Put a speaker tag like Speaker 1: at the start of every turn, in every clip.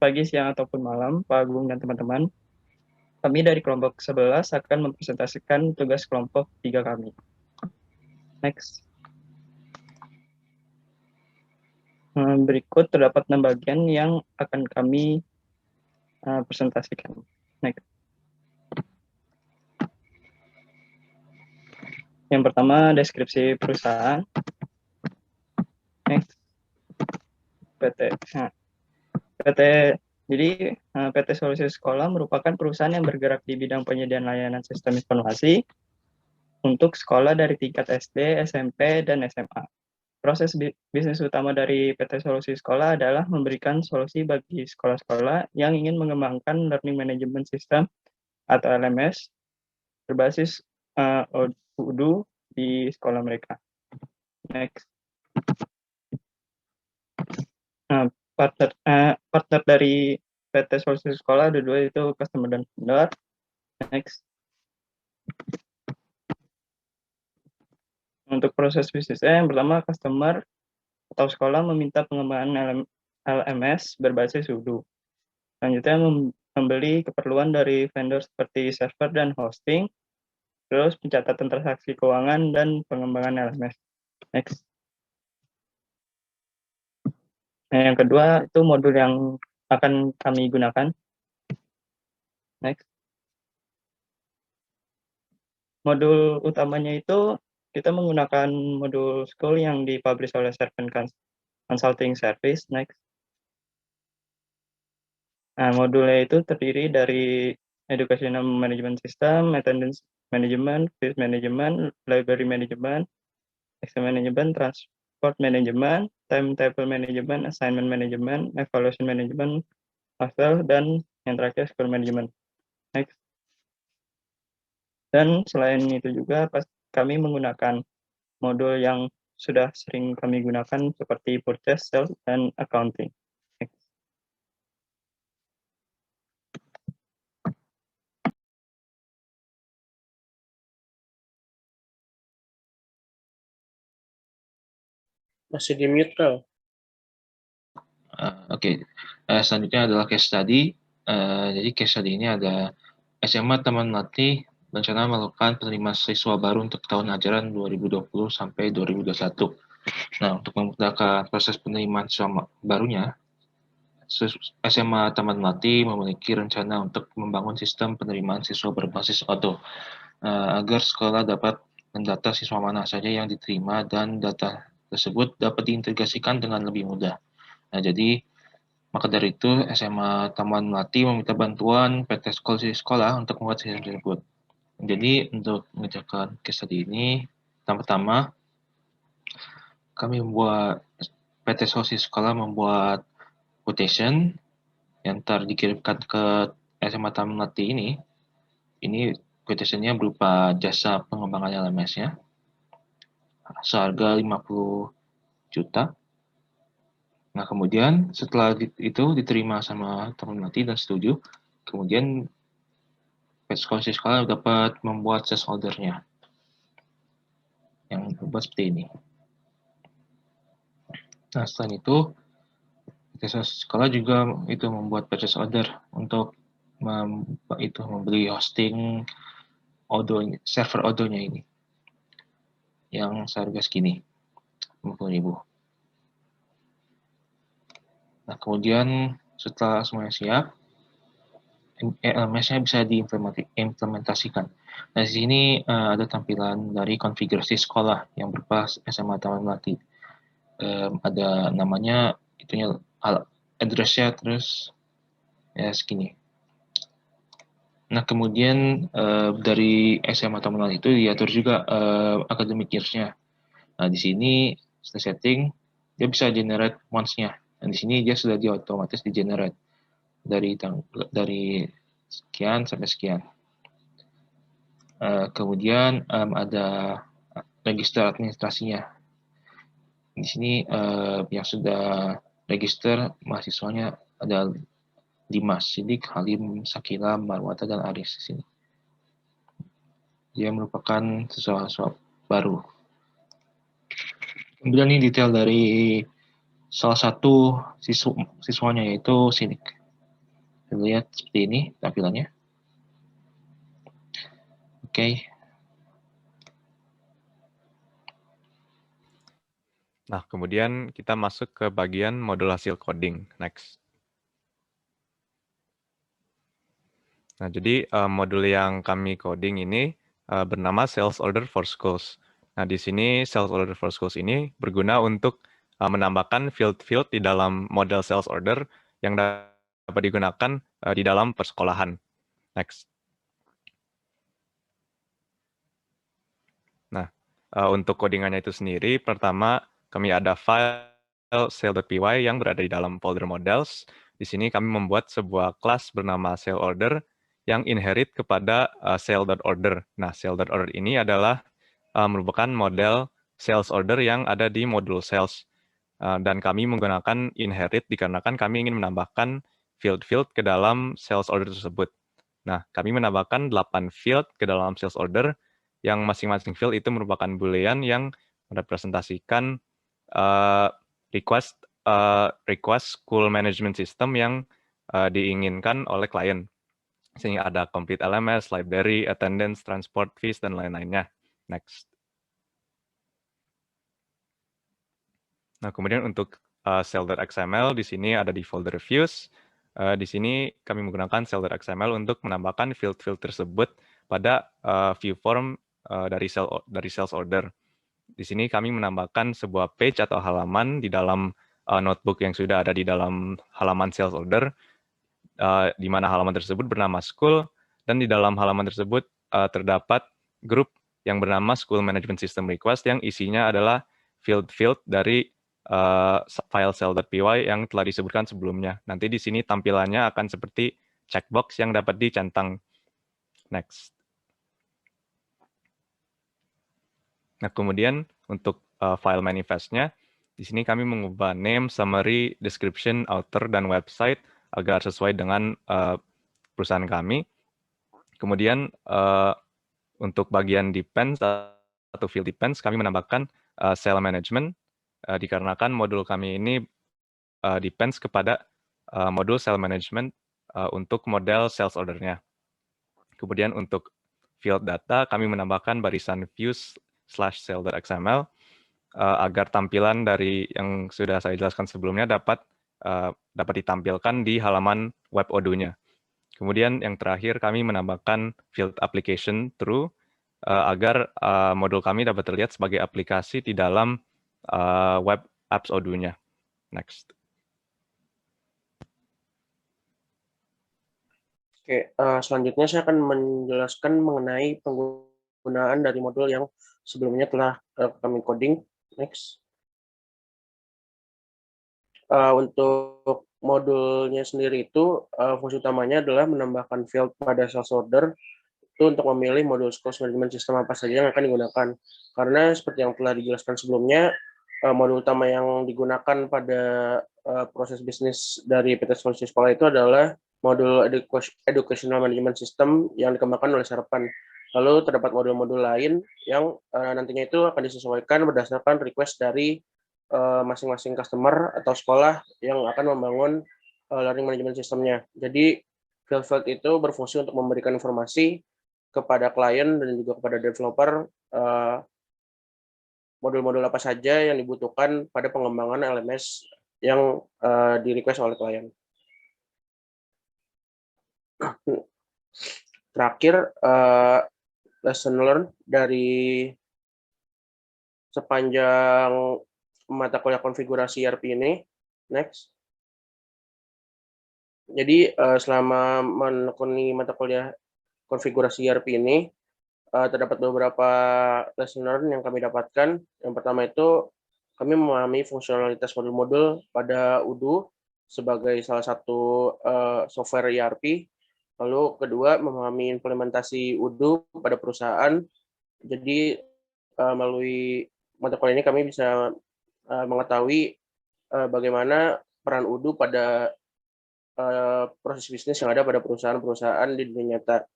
Speaker 1: pagi, siang, ataupun malam, Pak Agung dan teman-teman. Kami dari kelompok 11 akan mempresentasikan tugas kelompok 3 kami. Next. Berikut terdapat 6 bagian yang akan kami presentasikan. Next. Yang pertama, deskripsi perusahaan. Next. PT. Nah, PT Jadi, PT Solusi Sekolah merupakan perusahaan yang bergerak di bidang penyediaan layanan sistem informasi untuk sekolah dari tingkat SD, SMP, dan SMA. Proses bisnis utama dari PT Solusi Sekolah adalah memberikan solusi bagi sekolah-sekolah yang ingin mengembangkan Learning Management System atau LMS berbasis Odoo di sekolah mereka. Next. Nah, partner dari PT Solusi Sekolah ada 2, itu customer dan vendor. Next. Untuk proses bisnisnya, yang pertama customer atau sekolah meminta pengembangan LMS berbasis Odoo. Selanjutnya membeli keperluan dari vendor seperti server dan hosting, terus pencatatan transaksi keuangan dan pengembangan LMS. Next. Nah, yang kedua itu modul yang akan kami gunakan. Next. Modul utamanya itu kita menggunakan modul school yang dipublish oleh Serpent Consulting Service. Next. Nah, modulnya itu terdiri dari Educational Management System, Attendance Management, Quiz Management, Library Management, Exam Management, Transport Management, Timetable Management, Assignment Management, Evaluation Management, Hostel, dan yang terakhir School Management. Next. Dan selain itu juga kami menggunakan modul yang sudah sering kami gunakan seperti Purchase, Sales, dan Accounting. Next.
Speaker 2: Masih di mute, Kal.
Speaker 3: Oke. Selanjutnya adalah case study. Jadi case study ini ada SMA Taman Melati rencana melakukan penerimaan siswa baru untuk tahun ajaran 2020 sampai 2021. Nah, untuk memudahkan proses penerimaan siswa barunya, SMA Taman Melati memiliki rencana untuk membangun sistem penerimaan siswa berbasis Odoo agar sekolah dapat mendata siswa mana saja yang diterima dan data tersebut dapat diintegrasikan dengan lebih mudah. Nah, jadi maka dari itu SMA Taman Melati meminta bantuan PT Solusi Sekolah untuk membuat sistem tersebut. Jadi untuk mengerjakan case study ini, pertama kami membuat PT Solusi Sekolah membuat quotation yang dikirimkan ke SMA Taman Melati ini. Ini quotation-nya berupa jasa pengembangan LMS-nya seharga 50 juta. Nah, kemudian setelah itu diterima sama Taman Melati dan setuju, kemudian PT Solusi Sekolah dapat membuat sales order-nya yang membuat seperti ini. Nah, selain itu, PT Solusi Sekolah juga itu membuat purchase order untuk membeli hosting Odoo, server Odoo-nya ini, yang seharga segini, 50.000. Nah, kemudian setelah semuanya siap, LMS-nya bisa diimplementasikan. Nah, di sini ada tampilan dari konfigurasi sekolah yang berupa SMA Taman Melati. Ada namanya, itunya address-nya, terus ya segini. Nah, kemudian dari SMA Taman Melati itu diatur juga academic years-nya. Nah, di sini setelah setting, dia bisa generate months-nya. Dan di sini dia sudah otomatis di-generate dari sekian sampai sekian. Kemudian ada register administrasinya. Di sini yang sudah register mahasiswanya ada Dimas, Sidik, Halim, Sakila, Marwata, dan Aris di sini. Dia merupakan siswa baru. Kemudian ini detail dari salah satu siswanya, yaitu Sidik. Lihat seperti ini tampilannya. Oke.
Speaker 4: Nah, kemudian kita masuk ke bagian modul hasil coding. Next. Nah, jadi modul yang kami coding ini bernama Sales Order for Schools. Nah, di sini Sales Order for Schools ini berguna untuk menambahkan field-field di dalam model sales order yang dapat digunakan di dalam persekolahan. Next. Nah, untuk codingannya itu sendiri, pertama kami ada file sale.py yang berada di dalam folder models. Di sini kami membuat sebuah kelas bernama sale order yang inherit kepada sale.order. Nah, sale.order ini adalah merupakan model sales order yang ada di modul sales. Dan kami menggunakan inherit dikarenakan kami ingin menambahkan field-field ke dalam sales order tersebut. Nah, kami menambahkan 8 field ke dalam sales order yang masing-masing field itu merupakan boolean yang merepresentasikan request school management system yang diinginkan oleh klien. Sehingga ada complete LMS, library, attendance, transport fees, dan lain-lainnya. Next. Nah, kemudian untuk cell.xml di sini ada di folder views. Di sini kami menggunakan cell.xml untuk menambahkan field-field tersebut pada view form dari sales order. Di sini kami menambahkan sebuah page atau halaman di dalam notebook yang sudah ada di dalam halaman sales order, di mana halaman tersebut bernama school, dan di dalam halaman tersebut terdapat grup yang bernama school management system request yang isinya adalah field-field dari file cell.py yang telah disebutkan sebelumnya. Nanti di sini tampilannya akan seperti checkbox yang dapat dicentang. Next. Nah, kemudian untuk file manifestnya, di sini kami mengubah name, summary, description, author, dan website agar sesuai dengan perusahaan kami. Kemudian untuk bagian depends atau field depends, kami menambahkan sale management, dikarenakan modul kami ini depends kepada modul sale management untuk model sales order-nya. Kemudian untuk field data, kami menambahkan barisan views/sale.xml agar tampilan dari yang sudah saya jelaskan sebelumnya dapat ditampilkan di halaman web Odoo-nya. Kemudian yang terakhir, kami menambahkan field application true agar modul kami dapat terlihat sebagai aplikasi di dalam web apps Odoo-nya. Next.
Speaker 2: Oke, selanjutnya saya akan menjelaskan mengenai penggunaan dari modul yang sebelumnya telah kami coding. Next. Untuk modulnya sendiri itu, fungsi utamanya adalah menambahkan field pada sales order itu untuk memilih modul school management system apa saja yang akan digunakan. Karena seperti yang telah dijelaskan sebelumnya, modul utama yang digunakan pada proses bisnis dari PT Solusi Sekolah itu adalah modul educational management system yang dikembangkan oleh Serpan. Lalu terdapat modul-modul lain yang nantinya itu akan disesuaikan berdasarkan request dari masing-masing customer atau sekolah yang akan membangun learning management systemnya. Jadi field-field itu berfungsi untuk memberikan informasi kepada klien dan juga kepada developer modul-modul apa saja yang dibutuhkan pada pengembangan LMS yang di-request oleh klien. Terakhir, lesson learned dari sepanjang mata kuliah konfigurasi ERP ini. Next. Jadi selama menekuni mata kuliah konfigurasi ERP ini, terdapat beberapa lesson learned yang kami dapatkan. Yang pertama itu, kami memahami fungsionalitas modul-modul pada Odoo sebagai salah satu software ERP. Lalu kedua, memahami implementasi Odoo pada perusahaan. Jadi melalui mata kuliah ini kami bisa mengetahui bagaimana peran Odoo pada proses bisnis yang ada pada perusahaan-perusahaan di dunia nyata.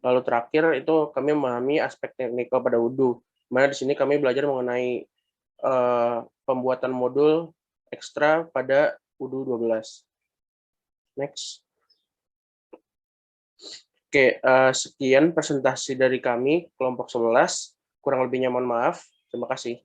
Speaker 2: Lalu terakhir itu kami memahami aspek teknikal pada Odoo. Mana di sini kami belajar mengenai pembuatan modul ekstra pada Odoo 12. Next. Oke, sekian presentasi dari kami, kelompok 11. Kurang lebihnya mohon maaf. Terima kasih.